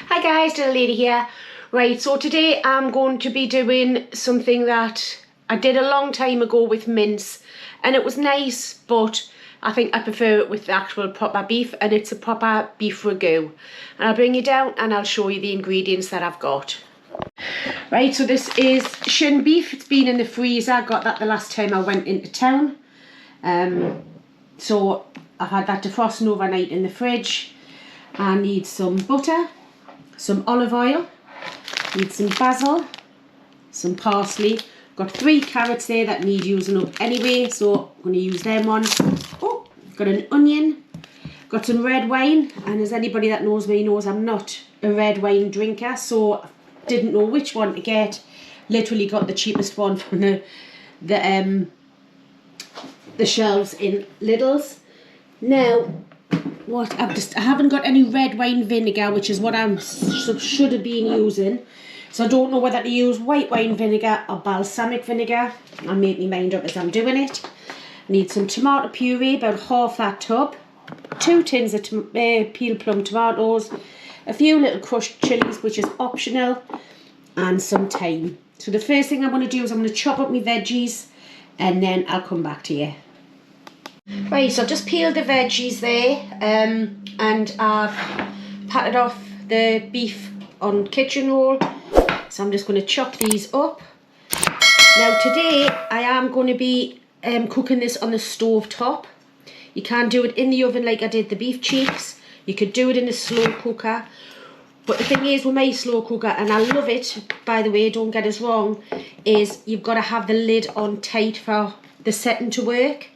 Hi guys, Little Lady here. Right, so today I'm going to be doing something that I did a long time ago with mince, and it was nice, but I think I prefer it with the actual proper beef, and it's a proper beef ragu. And I'll bring you down and I'll show you the ingredients that I've got. Right, so this is shin beef. It's been in the freezer. I got that the last time I went into town. So I've had that defrosting overnight in the fridge. I need some butter, some olive oil, need some basil, some parsley. Got 3 carrots there that need using up anyway, so I'm going to use them on. Oh, got an onion, got some red wine, and as anybody that knows me knows I'm not a red wine drinker, so didn't know which one to get. Literally got the cheapest one from the shelves in Lidl's. Now, I haven't got any red wine vinegar, which is what I should have been using. So I don't know whether to use white wine vinegar or balsamic vinegar. I'll make my mind up as I'm doing it. I need some tomato puree, about half that tub. 2 tins of peeled plum tomatoes. A few little crushed chilies, which is optional. And some thyme. So the first thing I'm going to do is I'm going to chop up my veggies, and then I'll come back to you. Right, so I've just peeled the veggies there, and I've patted off the beef on kitchen roll. So I'm just going to chop these up. Now today I am going to be cooking this on the stove top. You can do it in the oven like I did the beef cheeks. You could do it in a slow cooker. But the thing is with my slow cooker, and I love it, by the way, don't get us wrong, is you've got to have the lid on tight for the setting to work.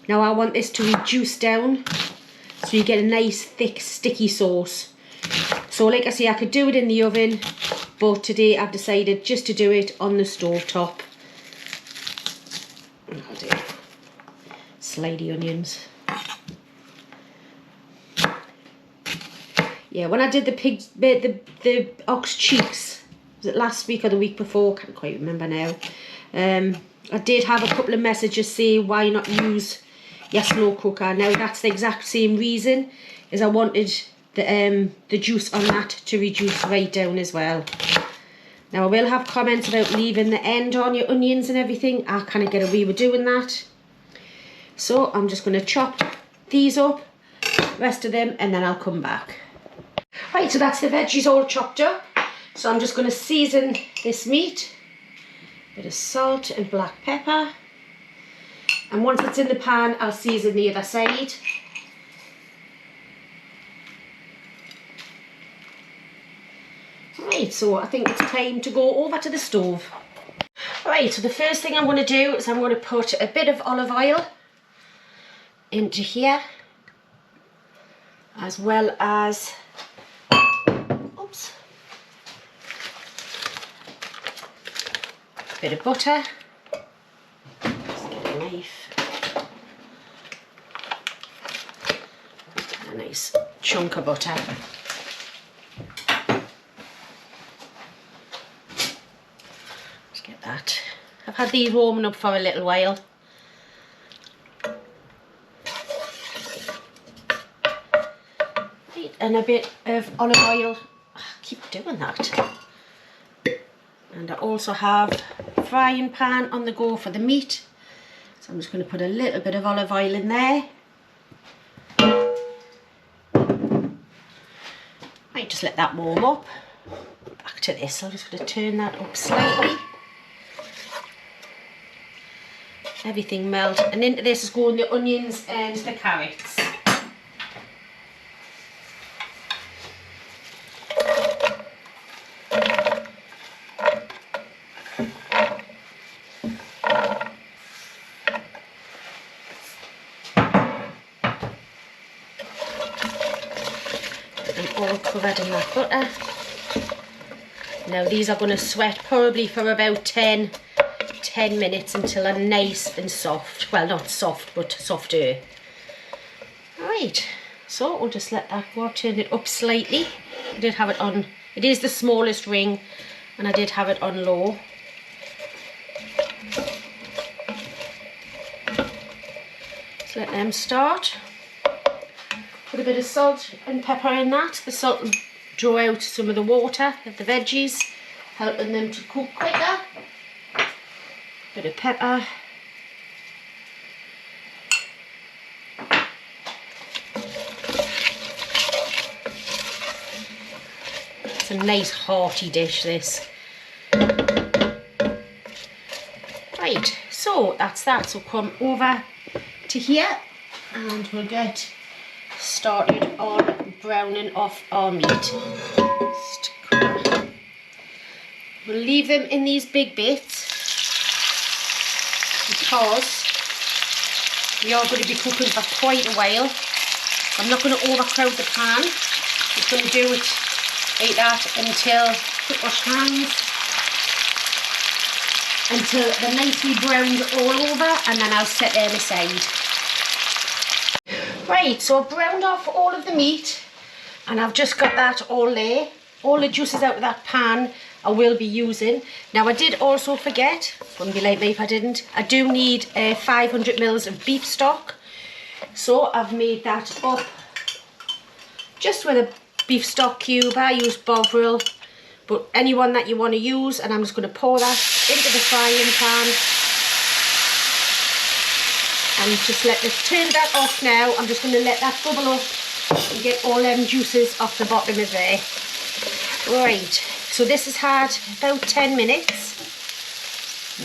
Now I want this to reduce down so you get a nice thick sticky sauce. So like I say, I could do it in the oven, but today I've decided just to do it on the stove top. I'll do slidey onions. Yeah, when I did the ox cheeks, was it last week or the week before? Can't quite remember now. I did have a couple of messages say why not use your slow cooker. Now that's the exact same reason, is I wanted the juice on that to reduce right down as well. Now I will have comments about leaving the end on your onions and everything. I kind of get away with doing that. So I'm just going to chop these up, rest of them, and then I'll come back. Right, so that's the veggies all chopped up. So I'm just going to season this meat. Bit of salt and black pepper. And once it's in the pan, I'll season the other side. Right, so I think it's time to go over to the stove. Right, so the first thing I'm going to do is I'm going to put a bit of olive oil into here, as well as, oops, a bit of butter. Just get a knife. A nice chunk of butter. Let's get that. I've had these warming up for a little while. Right, and a bit of olive oil. I keep doing that. And I also have a frying pan on the go for the meat. So I'm just going to put a little bit of olive oil in there. Right, just let that warm up. Back to this, I'm just going to turn that up slightly. Everything melt, and into this is going the onions and the carrots. All covered in that butter. Now these are going to sweat probably for about 10 minutes until they're nice and soft. Well, not soft, but softer. Alright, so we'll just let that go. Turn it up slightly. I did have it on, it is the smallest ring, and I did have it on low. Just let them start. Put a bit of salt and pepper in that. The salt will draw out some of the water of the veggies, helping them to cook quicker. Bit of pepper. It's a nice hearty dish, this. Right, so that's that. So come over to here and we'll get started on browning off our meat. We'll leave them in these big bits because we are going to be cooking for quite a while. I'm not going to overcrowd the pan. I'm just going to do it like that until quick wash hands, until they're nicely browned all over, and then I'll set them aside. Right, so I've browned off all of the meat and I've just got that all there. All the juices out of that pan I will be using. Now I did also forget, wouldn't be like me if I didn't, I do need 500 mils of beef stock. So I've made that up just with a beef stock cube. I use Bovril, but any one that you want to use, and I'm just going to pour that into the frying pan. And just turn that off now. I'm just going to let that bubble up and get all them juices off the bottom of there. Right, so this has had about 10 minutes.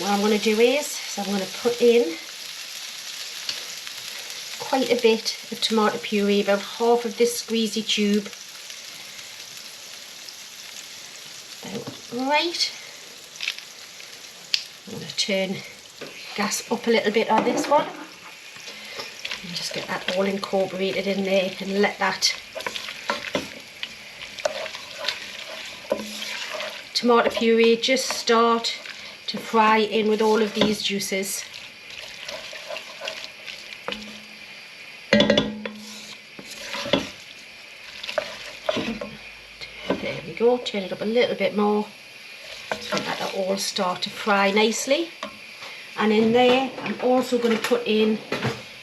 What I'm going to do is, I'm going to put in quite a bit of tomato puree, about half of this squeezy tube. Right. I'm going to turn gas up a little bit on this one. And just get that all incorporated in there and let that tomato puree just start to fry in with all of these juices. There we go, turn it up a little bit more so that it'll all start to fry nicely. And in there I'm also going to put in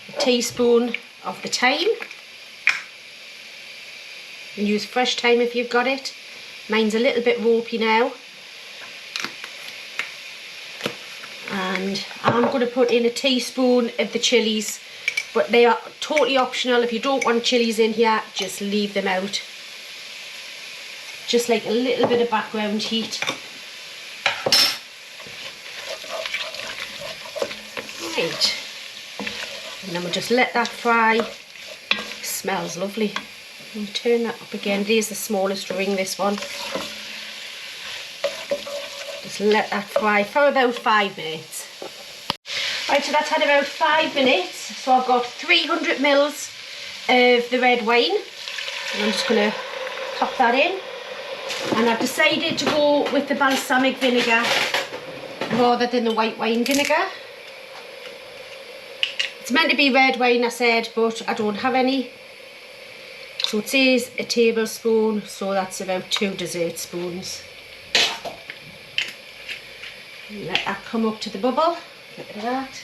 a teaspoon of the thyme. You can use fresh thyme if you've got it. Mine's a little bit ropey now. And I'm going to put in a teaspoon of the chillies, but they are totally optional. If you don't want chillies in here, just leave them out. Just like a little bit of background heat. Right. And then we'll just let that fry. It smells lovely. And turn that up again. There's the smallest ring, this one. Just let that fry for about 5 minutes. Right, so that's had about 5 minutes. So I've got 300 mils of the red wine. And I'm just going to pop that in. And I've decided to go with the balsamic vinegar rather than the white wine vinegar. It's meant to be red wine, I said, but I don't have any. So it says a tablespoon, so that's about 2 dessert spoons. Let that come up to the bubble. Look at that.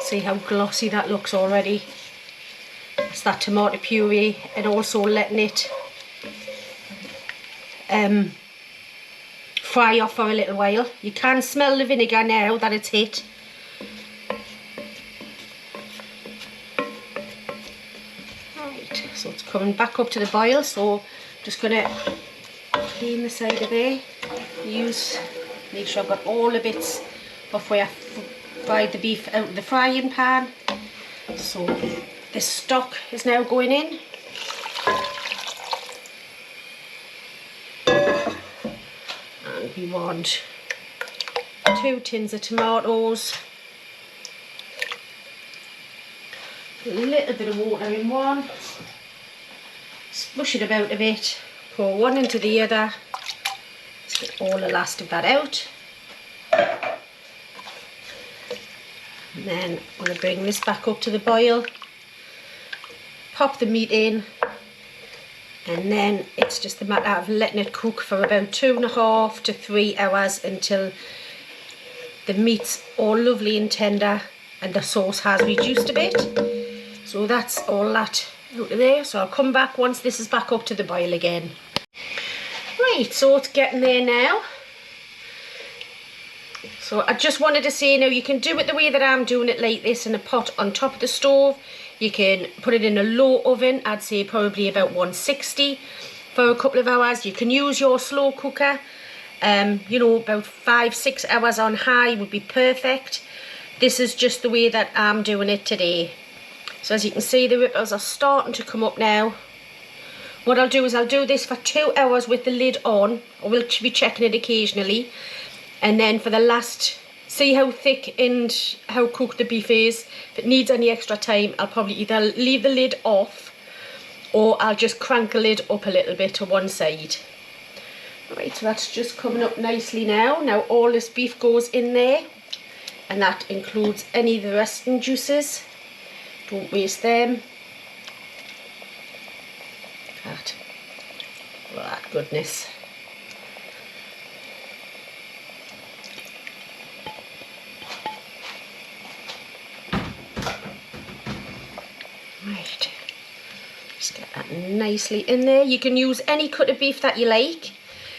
See how glossy that looks already. It's that tomato puree and also letting it fry off for a little while. You can smell the vinegar now that it's hit. Right, so it's coming back up to the boil, so just going to clean the side of there. Make sure I've got all the bits of where I fried the beef out of the frying pan. So this stock is now going in. And we want 2 tins of tomatoes, a little bit of water in one, smush it about a bit, pour one into the other, let's get all the last of that out. And then I'm going to bring this back up to the boil, pop the meat in, and then it's just a matter of letting it cook for about 2.5 to 3 hours until The meat's all lovely and tender and the sauce has reduced a bit. So that's all that out of there. So I'll come back once this is back up to the boil again. Right, so it's getting there now. So I just wanted to say now, you can do it the way that I'm doing it, like this, in a pot on top of the stove. You can put it in a low oven, I'd say probably about 160 for a couple of hours. You can use your slow cooker, you know, about 5-6 hours on high would be perfect. This is just the way that I'm doing it today. So as you can see, the ripples are starting to come up now. What I'll do is I'll do this for 2 hours with the lid on. I will be checking it occasionally. And then for the last, see how thick and how cooked the beef is. If it needs any extra time, I'll probably either leave the lid off or I'll just crank the lid up a little bit to one side. Right, so that's just coming up nicely now. Now all this beef goes in there, and that includes any of the resting juices. Don't waste them. That. Oh, that goodness. Right, just get that nicely in there. You can use any cut of beef that you like.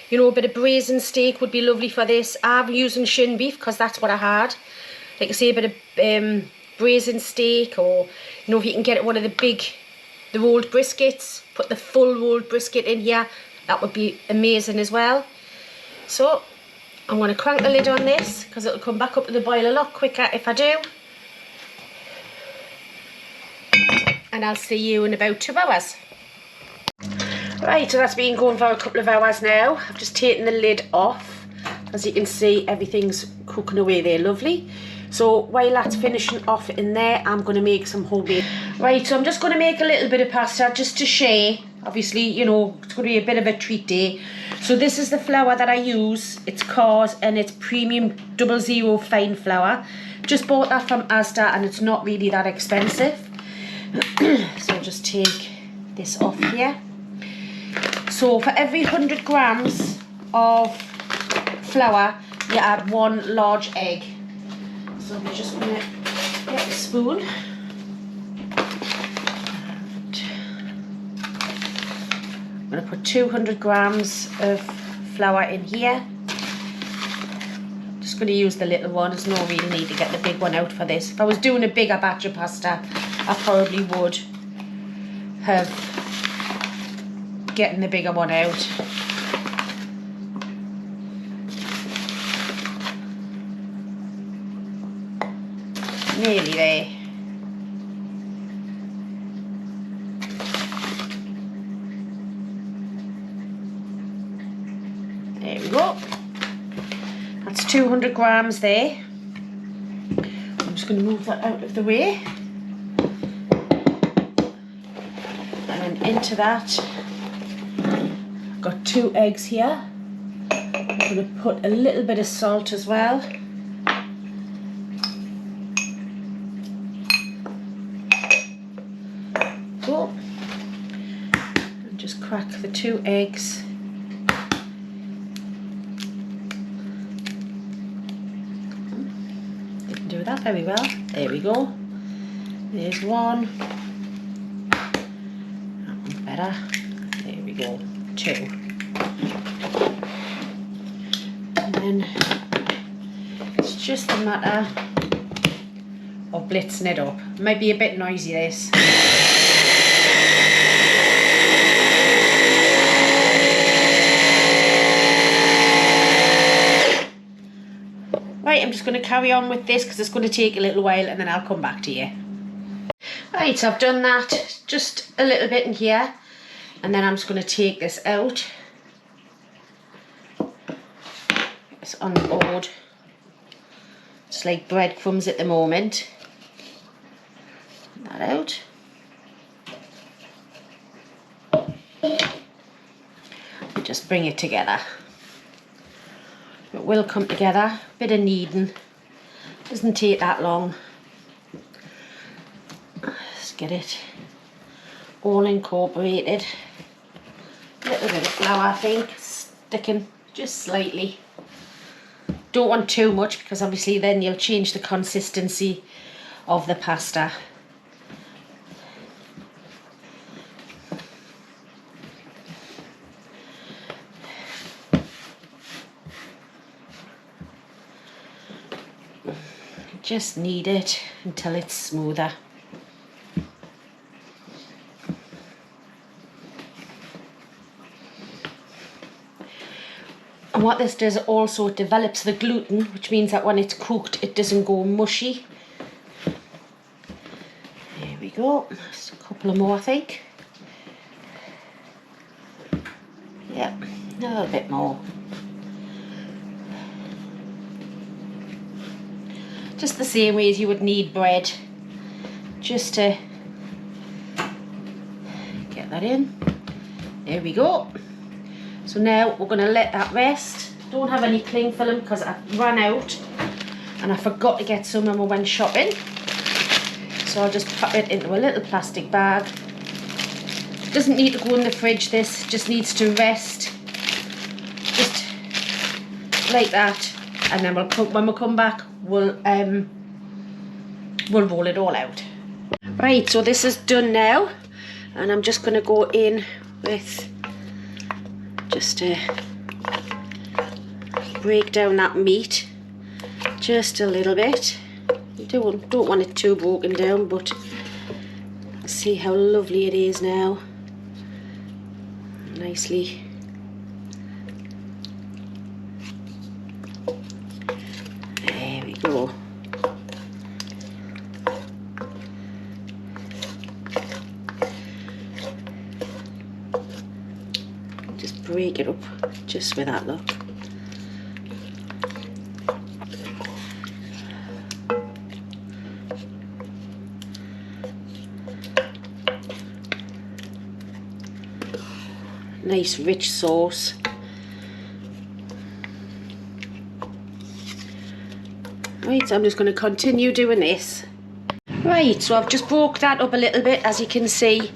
You know, a bit of braised steak would be lovely for this. I'm using shin beef because that's what I had. Like I say, a bit of braised steak, or, you know, if you can get one of the rolled briskets, put the full rolled brisket in here, that would be amazing as well. So I'm going to crank the lid on this because it'll come back up to the boil a lot quicker if I do. And I'll see you in about 2 hours. Right, so that's been going for a couple of hours now. I've just taken the lid off. As you can see, everything's cooking away there lovely. So while that's finishing off in there, I'm going to make some homemade. Right, so I'm just going to make a little bit of pasta just to share. Obviously, you know, it's going to be a bit of a treat day. So this is the flour that I use. It's Cars and it's premium 00 fine flour. Just bought that from Asda and it's not really that expensive. So I'll just take this off here. So for every 100 grams of flour, you add 1 large egg. So I'm just going to get a spoon. I'm going to put 200 grams of flour in here. I'm just going to use the little one. There's no real need to get the big one out for this. If I was doing a bigger batch of pasta, I probably would have getting the bigger one out. Nearly there. There we go. That's 200 grams there. I'm just going to move that out of the way. And then into that, I've got 2 eggs here. I'm going to put a little bit of salt as well. Go. And just crack the 2 eggs. Didn't do that very well. There we go. There's one. Better. There we go. 2. And then it's just a matter of blitzing it up. It might be a bit noisy, this. Right, I'm just going to carry on with this because it's going to take a little while and then I'll come back to you. Right, so I've done that just a little bit in here, and then I'm just going to take this out. It's on board. It's like breadcrumbs at the moment. That out. Just bring it together. It will come together. Bit of kneading. Doesn't take that long. Just get it all incorporated. A little bit of flour, I think, sticking just slightly. Don't want too much because obviously then you'll change the consistency of the pasta. Just knead it until it's smoother. And what this does also, it develops the gluten, which means that when it's cooked it doesn't go mushy. There we go, just a couple of more I think. Yep, a little bit more. Just the same way as you would knead bread, just to get that in. There we go. So now we're going to let that rest. Don't have any cling film because I ran out and I forgot to get some when we went shopping. So I'll just pop it into a little plastic bag. Doesn't need to go in the fridge, this just needs to rest. Just like that. And then when we come back, we'll roll it all out. Right, so this is done now, and I'm just going to go in with just to break down that meat just a little bit. You don't want it too broken down, but see how lovely it is now. Nicely. There we go. Just break it up just with that, look. Nice rich sauce. Right, so I'm just going to continue doing this. Right, so I've just broke that up a little bit, as you can see.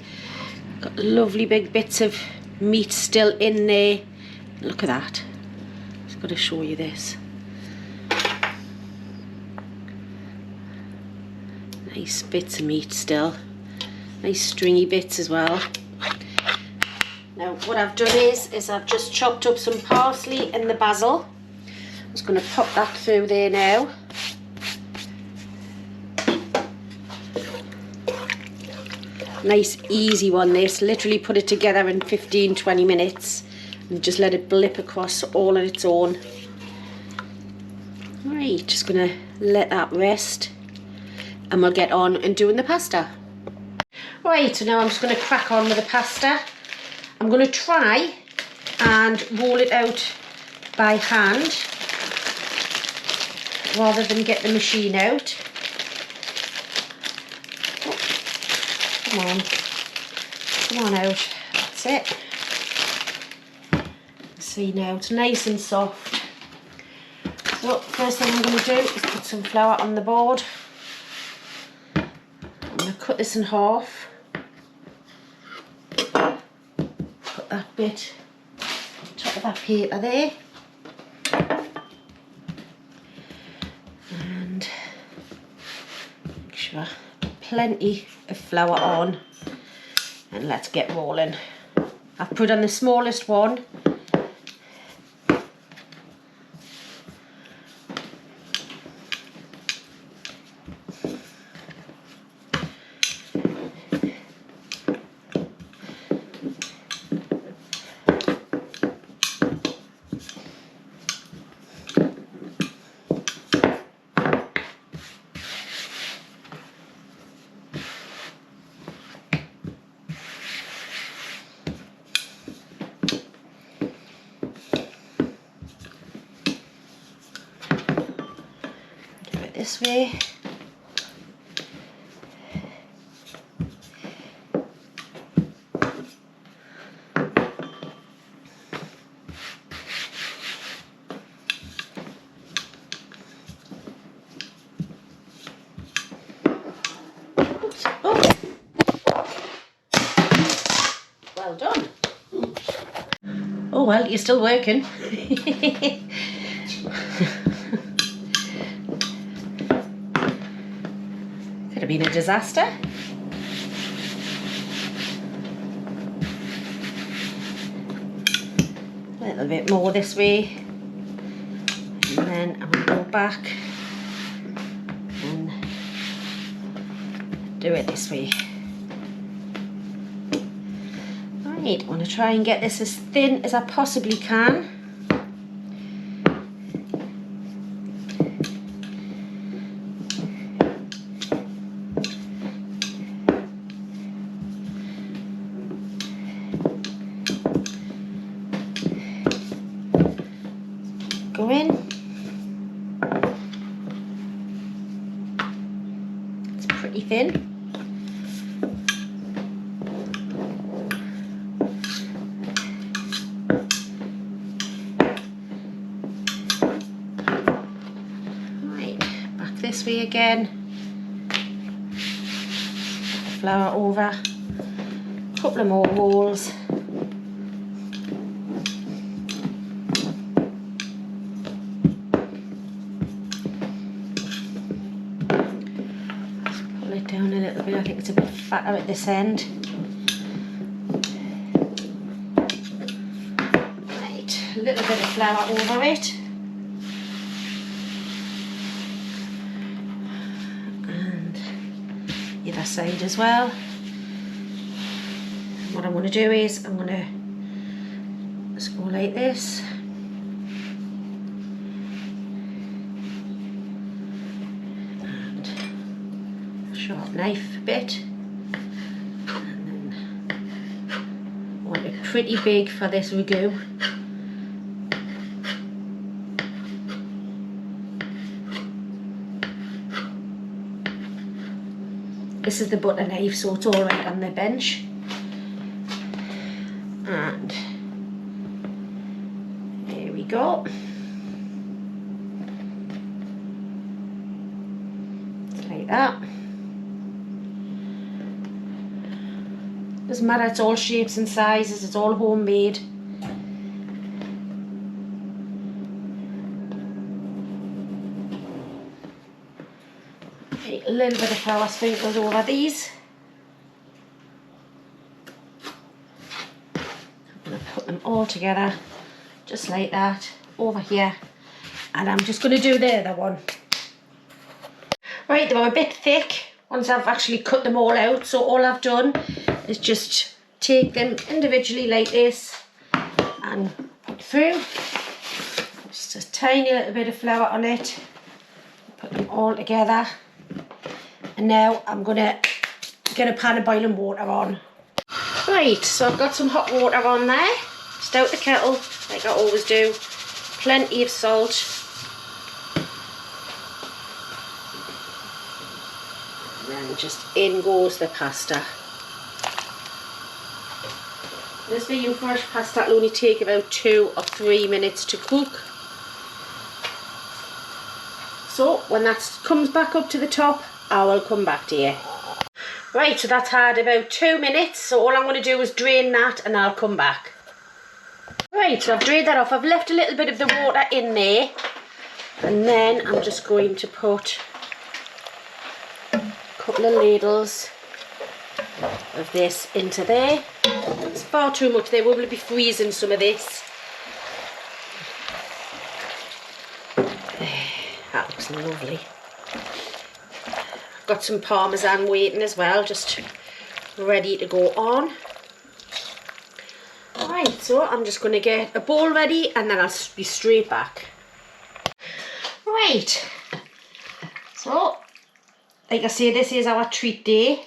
Got lovely big bits of meat still in there. Look at that. Just got to show you this. Nice bits of meat still. Nice stringy bits as well. Now what I've done is I've just chopped up some parsley and the basil. I'm just going to pop that through there now. Nice easy one this, literally put it together in 15-20 minutes and just let it blip across all on its own. Right, just going to let that rest and we'll get on and doing the pasta. Right, so now I'm just going to crack on with the pasta. I'm going to try and roll it out by hand rather than get the machine out. Come on out, that's it. See now, it's nice and soft. So first thing I'm going to do is put some flour on the board. I'm going to cut this in half. Put that bit on top of that paper there. And make sure plenty of flour on, and let's get rolling. I've put on the smallest one. This way. Oops. Oh. Well done. Oh well, you're still working. Could have been a disaster. A little bit more this way. And then I'm going to go back and do it this way. Right, I want to try and get this as thin as I possibly can. Go in. It's pretty thin. Right, back this way again. Flour over. A couple of more rolls. Down a little bit, I think it's a bit fatter at this end. Right, a little bit of flour over it. And the other side as well. And what I'm going to do is I'm going to just go like this. Sharp knife a bit, and then I want it pretty big for this ragu. This is the butter knife, so it's all right on the bench. And there we go. Just like that. Doesn't matter, it's all shapes and sizes, it's all homemade. Okay, a little bit of flour sprinkled over these. I'm going to put them all together, just like that, over here. And I'm just going to do the other one. Right, they were a bit thick once I've actually cut them all out, so all I've done is just take them individually like this and put through. Just a tiny little bit of flour on it. Put them all together. And now I'm going to get a pan of boiling water on. Right, so I've got some hot water on there. Just out the kettle, like I always do. Plenty of salt. And then just in goes the pasta. This being fresh pasta will only take about 2 or 3 minutes to cook. So when that comes back up to the top, I will come back to you. Right, so that's had about 2 minutes, so all I'm going to do is drain that and I'll come back. Right, so I've drained that off. I've left a little bit of the water in there, and then I'm just going to put a couple of ladles of this into there. It's far too much there, we'll be freezing some of this. That looks lovely. I've got some parmesan waiting as well, just ready to go on. Alright, so I'm just going to get a bowl ready and then I'll be straight back. Right, so like I say, this is our treat day.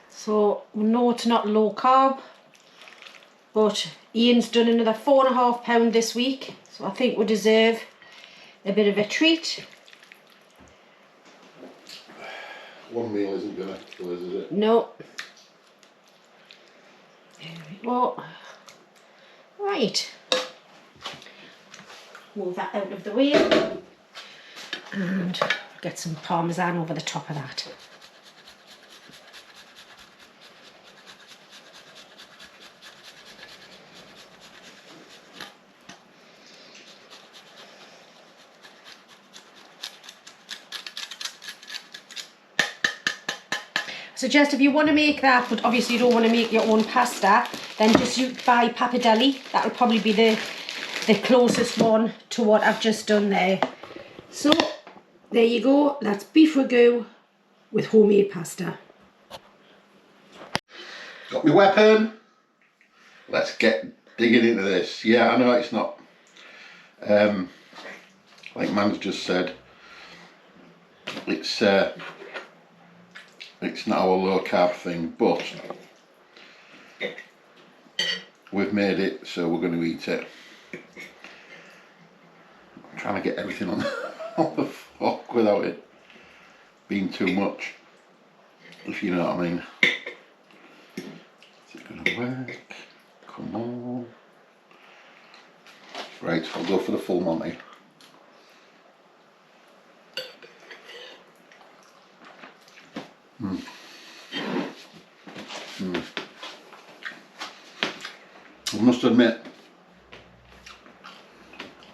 So we know it's not low carb, but Ian's done another £4.5 this week, so I think we deserve a bit of a treat. One meal isn't gonna kill us, is it? No. There we go. Right. Move that out of the way and get some parmesan over the top of that. suggest if you want to make that, but obviously you don't want to make your own pasta, then just you buy pappardelle. That'll probably be the closest one to what I've just done there. So there you go, that's beef ragu with homemade pasta. Got my weapon. Let's get digging into this. Yeah, I know it's not, like Man's just said, it's not our low carb thing, but we've made it, so we're going to eat it. I'm trying to get everything on the fork without it being too much, if you know what I mean. Is it going to work? Come on. Right, I'll go for the full Monty. I must admit,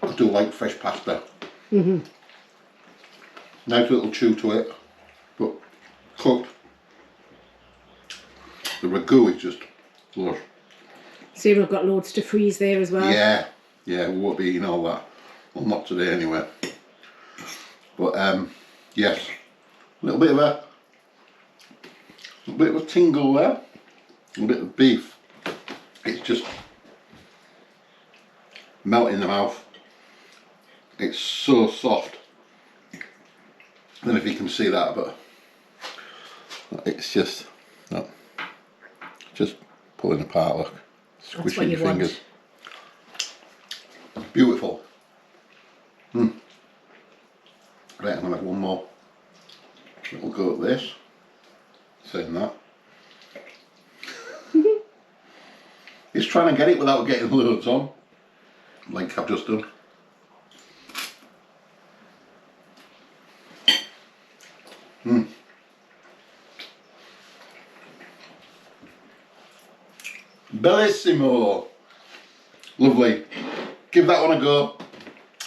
I do like fresh pasta. Nice little chew to it, but cooked. The ragu is just lush. So you've got loads to freeze there as well? Yeah, we won't be eating all that. Well, not today anyway. But yes, a little bit of a tingle there, a bit of beef. It's just melt in the mouth. It's so soft. I don't know if you can see that, but it's just just pulling apart. Look, squishing your fingers. Beautiful. Right, I'm gonna have one more. We'll go at this. Saying that. He's trying to get it without getting loads on, like I've just done. Bellissimo. Lovely. Give that one a go.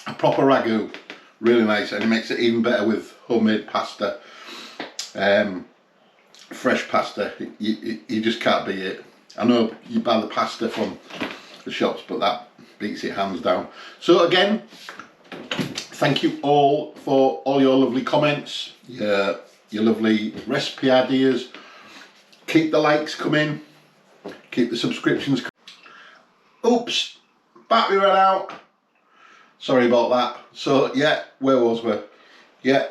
A proper ragu. Really nice, and it makes it even better with homemade pasta. Fresh pasta. You just can't beat it. I know you buy the pasta from the shops, but that beats it hands down. So again, thank you all for all your lovely comments, your lovely recipe ideas. Keep the likes coming, keep the subscriptions coming. Oops, battery ran out. Sorry about that. So yeah, where was we? Yeah,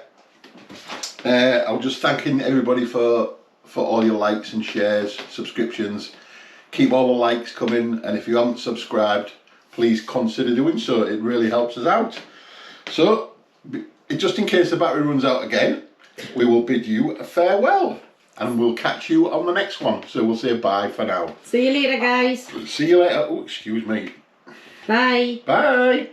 I was just thanking everybody for all your likes and shares, subscriptions. Keep all the likes coming, and if you haven't subscribed, please consider doing so. It really helps us out. So, just in case the battery runs out again, we will bid you a farewell, and we'll catch you on the next one. So we'll say bye for now. See you later, guys. See you later. Oh, excuse me. Bye. Bye.